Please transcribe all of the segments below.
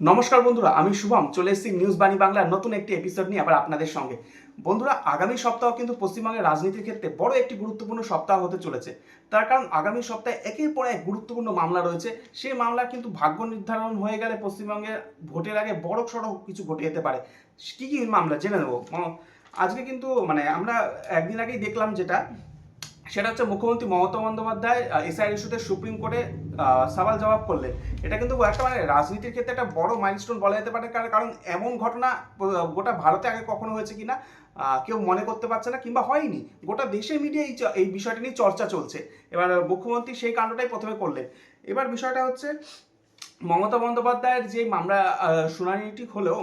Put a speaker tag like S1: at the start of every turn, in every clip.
S1: নমস্কার বন্ধুরা, আমি শুভম চলে এসেছি নিউজ বাণী বাংলার নতুন একটি এপিসোড নিয়ে আবার আপনাদের সঙ্গে। বন্ধুরা, আগামী সপ্তাহ কিন্তু পশ্চিমবঙ্গের রাজনীতির ক্ষেত্রে বড় একটি গুরুত্বপূর্ণ সপ্তাহ হতে চলেছে। তার কারণ আগামী সপ্তাহে একের পর এক গুরুত্বপূর্ণ মামলা রয়েছে। সেই মামলার কিন্তু ভাগ্য নির্ধারণ হয়ে গেলে পশ্চিমবঙ্গের ভোটের আগে বড় সড়ো কিছু ঘটে যেতে পারে। কী কী মামলা জেনে নেব। আজকে কিন্তু আমরা একদিন আগেই দেখলাম সেটা হচ্ছে মুখ্যমন্ত্রী মমতা বন্দ্যোপাধ্যায় এসআইআর ইস্যুতে সুপ্রিম কোর্টে সওয়াল জবাব করলেন। এটা কিন্তু একটা রাজনীতির ক্ষেত্রে একটা বড় মাইলস্টোন বলা যেতে পারে, কারণ এমন ঘটনা গোটা ভারতে আগে কখনো হয়েছে কিনা কেউ মনে করতে পারছে না, কিংবা হয়নি। গোটা দেশের মিডিয়া এই বিষয়টা নিয়ে চর্চা চলছে। এবার মুখ্যমন্ত্রী সেই কাণ্ডটাই প্রথমে করলেন। এবার বিষয়টা হচ্ছে মমতা বন্দ্যোপাধ্যায়ের যে মামলা শুনানিটি হলেও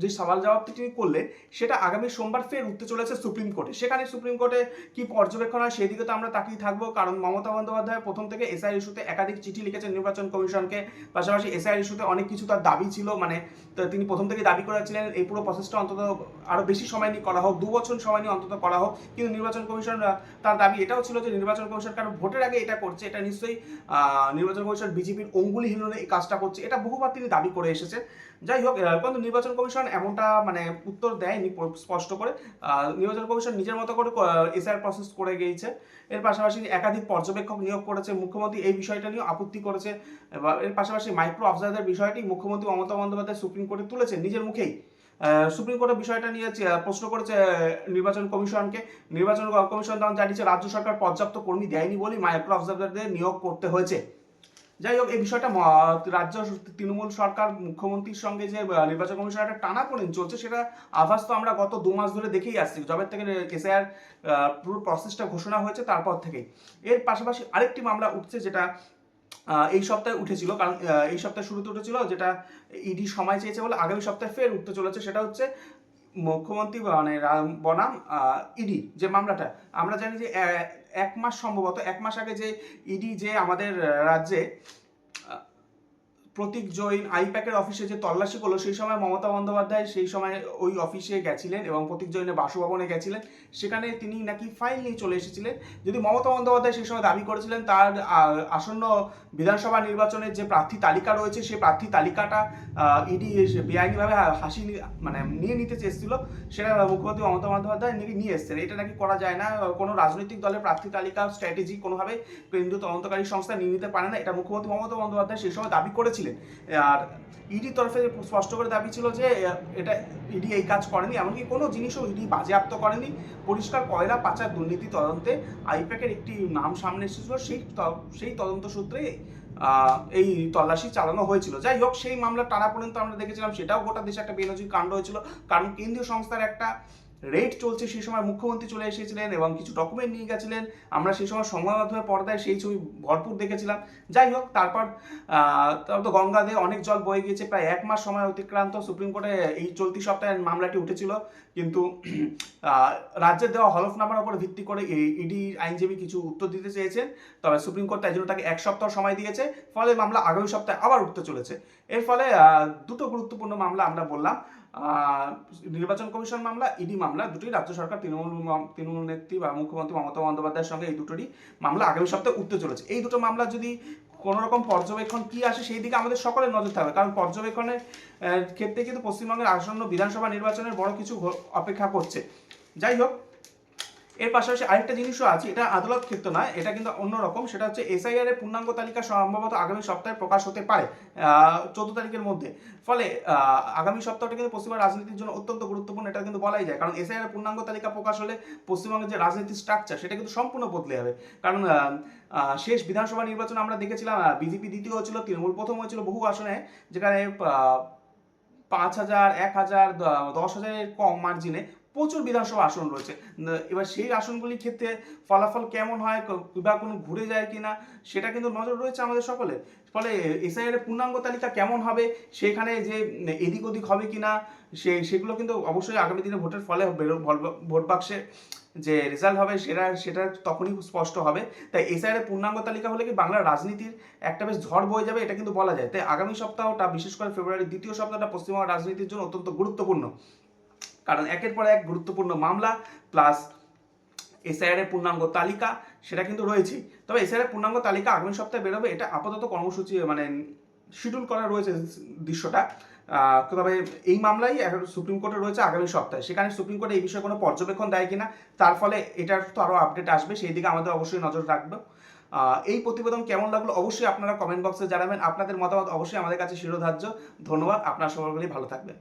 S1: যে সওয়াল জবাবটি তিনি করলেন, সেটা আগামী সোমবার ফের উঠতে চলেছে সুপ্রিম কোর্টে। সেখানে সুপ্রিম কোর্টে কি পর্যবেক্ষণ হয় সেদিকে তো আমরা তাকিয়ে থাকবো, কারণ মমতা বন্দ্যোপাধ্যায় প্রথম থেকে এসআইআর ইস্যুতে একাধিক চিঠি লিখেছেন নির্বাচন কমিশনকে। পাশাপাশি এসআইআর ইস্যুতে অনেক কিছু তার দাবি ছিল, তিনি প্রথম থেকে দাবি করেছিলেন এই পুরো প্রসেসটা অন্তত আরও বেশি সময় নিয়ে করা হোক, 2 বছর সময় নিয়ে অন্তত করা হোক। কিন্তু নির্বাচন কমিশন তার দাবি এটাও ছিল যে নির্বাচন কমিশন কারণ ভোটের আগে এটা করছে, এটা নিশ্চয়ই নির্বাচন কমিশন বিজেপির অঙ্গুলিহীনভাবে এই কাজটা করছে, এটা বহুবার তিনি দাবি করে এসেছে। যাই হোক, কিন্তু নির্বাচন কমিশন এমনটা উত্তর দেয়নি স্পষ্ট করে। নির্বাচন কমিশন নিজের মতো করে এসআইআর প্রসেস করে গিয়েছে। এর পাশাপাশি একাধিক পর্যবেক্ষক নিয়োগ করেছে। মুখ্যমন্ত্রী এই বিষয়টা নিয়েও আপত্তি করেছে। এর পাশাপাশি মাইক্রো অবজারভারদের বিষয়টি মুখ্যমন্ত্রী মমতা বন্দ্যোপাধ্যায় সুপ্রিম কোর্টে তুলেছেন নিজের মুখেই। সুপ্রিম কোর্টের বিষয়টা নিয়ে প্রশ্ন করেছে নির্বাচন কমিশনকে। নির্বাচন কমিশন তখন জানিয়েছে রাজ্য সরকার পর্যাপ্ত কর্মী দেয়নি বলেই মাইক্রো অবজারভারদের নিয়োগ করতে হয়েছে। যাই হোক, এই বিষয়টা রাজ্য তৃণমূল সরকার মুখ্যমন্ত্রীর সঙ্গে যে নির্বাচন কমিশনের একটা টানাপোড়েন চলছে, সেটা আভাস তো আমরা গত 2 মাস ধরে দেখেই আসছি, যবে থেকে এসআইআর পুরো প্রসেসটা ঘোষণা হয়েছে তারপর থেকেই। এর পাশাপাশি আরেকটি মামলা উঠছে, যেটা এই সপ্তাহে উঠেছিল, কারণ এই সপ্তাহে শুরুতে উঠেছিল, যেটা ইডি সময় চেয়েছে বলে আগামী সপ্তাহে ফের উঠতে চলেছে। সেটা হচ্ছে মুখ্যমন্ত্রী বনাম ইডি যে মামলাটা। আমরা জানি যে 1 মাস, সম্ভবত 1 মাস আগে যে ইডি যে আমাদের রাজ্যে প্রতীক জৈন আইপ্যাকের অফিসে যে তল্লাশি করলো, সেই সময় মমতা বন্দ্যোপাধ্যায় সেই সময় ওই অফিসে গেছিলেন এবং প্রতীক জৈনের বাসভবনে গেছিলেন। সেখানে তিনি নাকি ফাইল নিয়ে চলে এসেছিলেন। যদি মমতা বন্দ্যোপাধ্যায় সেই সময় দাবি করেছিলেন তার আসন্ন বিধানসভা নির্বাচনের যে প্রার্থী তালিকা রয়েছে, সেই প্রার্থী তালিকাটা ইডি বেআইনিভাবে নিয়ে নিতে চেয়েছিল, সেটা মুখ্যমন্ত্রী মমতা বন্দ্যোপাধ্যায় নিয়ে এসেছেন। এটা নাকি করা যায় না, কোনো রাজনৈতিক দলের প্রার্থী তালিকা স্ট্র্যাটেজি কোনোভাবে কেন্দ্রীয় তদন্তকারী সংস্থা নিয়ে নিতে পারে না, এটা মুখ্যমন্ত্রী মমতা বন্দ্যোপাধ্যায় সেই সময় দাবি করেছিলেন। আর ইডির তরফে স্পষ্ট করে দাবি ছিল যে এটা ইডি এই কাজ করেনি, এমনকি কোনো জিনিসও ইডি বাজেয়াপ্ত করেনি। পরিষ্কার কয়লা পাচার দুর্নীতি তদন্তে আইপ্যাকের একটি নাম সামনে এসেছিল, সেই তদন্ত সূত্রে এই তল্লাশি চালানো হয়েছিল। যাই হোক, সেই মামলার টানাপোড়েন তো আমরা দেখেছিলাম, সেটাও গোটা দেশে একটা বেনজির কাণ্ড হয়েছিল, কারণ কেন্দ্রীয় সংস্থার একটা রেড চলছে। সেই সময় মুখ্যমন্ত্রী চলে এসেছিলেন এবং কিছু ডকুমেন্ট নিয়ে গেছিলেন। আমরা সেই সময় সংবাদ মাধ্যমে পর্দায় সেই ছবি ভরপুর দেখেছিলাম। যাই হোক, তারপর তো গঙ্গা দিয়ে অনেক জল বয়ে গিয়েছে, প্রায় 1 মাস সময় অতিক্রান্ত। সুপ্রিম কোর্টে এই চলতি সপ্তাহে মামলাটি উঠেছিল, কিন্তু রাজ্যের দেওয়া হলফনামার উপর ভিত্তি করে ইডি আইনজীবী কিছু উত্তর দিতে চেয়েছেন। তবে সুপ্রিম কোর্ট তাই জন্য তাকে 1 সপ্তাহ সময় দিয়েছে, ফলে মামলা আগামী সপ্তাহে আবার উঠতে চলেছে। এর ফলে দুটো গুরুত্বপূর্ণ মামলা আমরা বললাম, নির্বাচন কমিশন মামলা, ইডি মামলা, দুটোই রাজ্য সরকার তৃণমূল নেত্রী বা মুখ্যমন্ত্রী মমতা বন্দ্যোপাধ্যায়ের সঙ্গে এই দুটোরই মামলা আগামী সপ্তাহে উঠতে চলেছে। এই দুটো মামলা যদি কোনো রকম পর্যবেক্ষণ কি আসে, সেই দিকে আমাদের সকলের নজর থাকবে, কারণ পর্যবেক্ষণের ক্ষেত্রে কিন্তু পশ্চিমবঙ্গের আসন্ন বিধানসভা নির্বাচনের বড় কিছু অপেক্ষা করছে। যাই হোক, এর পাশাপাশি আরেকটা জিনিসও আছে, এটা আদালত ক্ষেত্র নয়, এটা কিন্তু অন্যরকম। সেটা হচ্ছে এসআইআর এর পূর্ণাঙ্গ তালিকা সম্ভবত আগামী সপ্তাহে প্রকাশ হতে পারে, 14 তারিখের মধ্যে। ফলে আগামী সপ্তাহটা কিন্তু পশ্চিমবঙ্গের রাজনীতির জন্য অত্যন্ত গুরুত্বপূর্ণ, এটা কিন্তু বলাই যায়, কারণ এসআইআর পূর্ণাঙ্গ তালিকা প্রকাশ হলে পশ্চিমবঙ্গের যে রাজনীতির স্ট্রাকচার, সেটা কিন্তু সম্পূর্ণ বদলে যাবে। কারণ শেষ বিধানসভা নির্বাচন আমরা দেখেছিলাম, বিজেপি দ্বিতীয় হয়েছিল, তৃণমূল প্রথম হয়েছিল বহু আসনে, যেখানে 5,000, 1,000, 10,000-এর কম মার্জিনে প্রচুর বিধানসভা আসন রয়েছে। এবার সেই আসনগুলির ক্ষেত্রে ফলাফল কেমন হয় বা কোনো ঘুরে যায় কিনা, সেটা কিন্তু নজর রয়েছে আমাদের সকলের। ফলে এসআইআর এর পূর্ণাঙ্গ তালিকা কেমন হবে, সেখানে যে এদিক ওদিক হবে কিনা, সেগুলো কিন্তু অবশ্যই আগামী দিনে ভোটের ফলে ভোট বাক্সে যে রেজাল্ট হবে সেটা তখনই স্পষ্ট হবে। তাই এসআইআর এর পূর্ণাঙ্গ তালিকা হলে কি বাংলার রাজনীতির একটা বেশ ঝড় বয়ে যাবে, এটা কিন্তু বলা যায়। তাই আগামী সপ্তাহটা, বিশেষ করে ফেব্রুয়ারির দ্বিতীয় সপ্তাহটা পশ্চিমবঙ্গের রাজনীতির জন্য অত্যন্ত গুরুত্বপূর্ণ, কারণ একের পর এক গুরুত্বপূর্ণ মামলা প্লাস এসআইআর এর পূর্ণাঙ্গ তালিকা সেটা কিন্তু রয়েছেই। তবে এসআইআর এর পূর্ণাঙ্গ তালিকা আগামী সপ্তাহে বেরোবে, এটা আপাতত কর্মসূচি শিডিউল করা রয়েছে দৃশ্যটা। তবে এই মামলাই সুপ্রিম কোর্টে রয়েছে আগামী সপ্তাহে, সেখানে সুপ্রিম কোর্টে এই বিষয়ে কোনো পর্যবেক্ষণ দেয় কিনা, তার ফলে এটার তো আরও আপডেট আসবে, সেই দিকে আমাদের অবশ্যই নজর রাখবো। এই প্রতিবেদন কেমন লাগলো অবশ্যই আপনারা কমেন্ট বক্সে জানাবেন। আপনাদের মতামত অবশ্যই আমাদের কাছে শিরোধার্য। ধন্যবাদ, আপনারা সকলেই ভালো থাকবেন।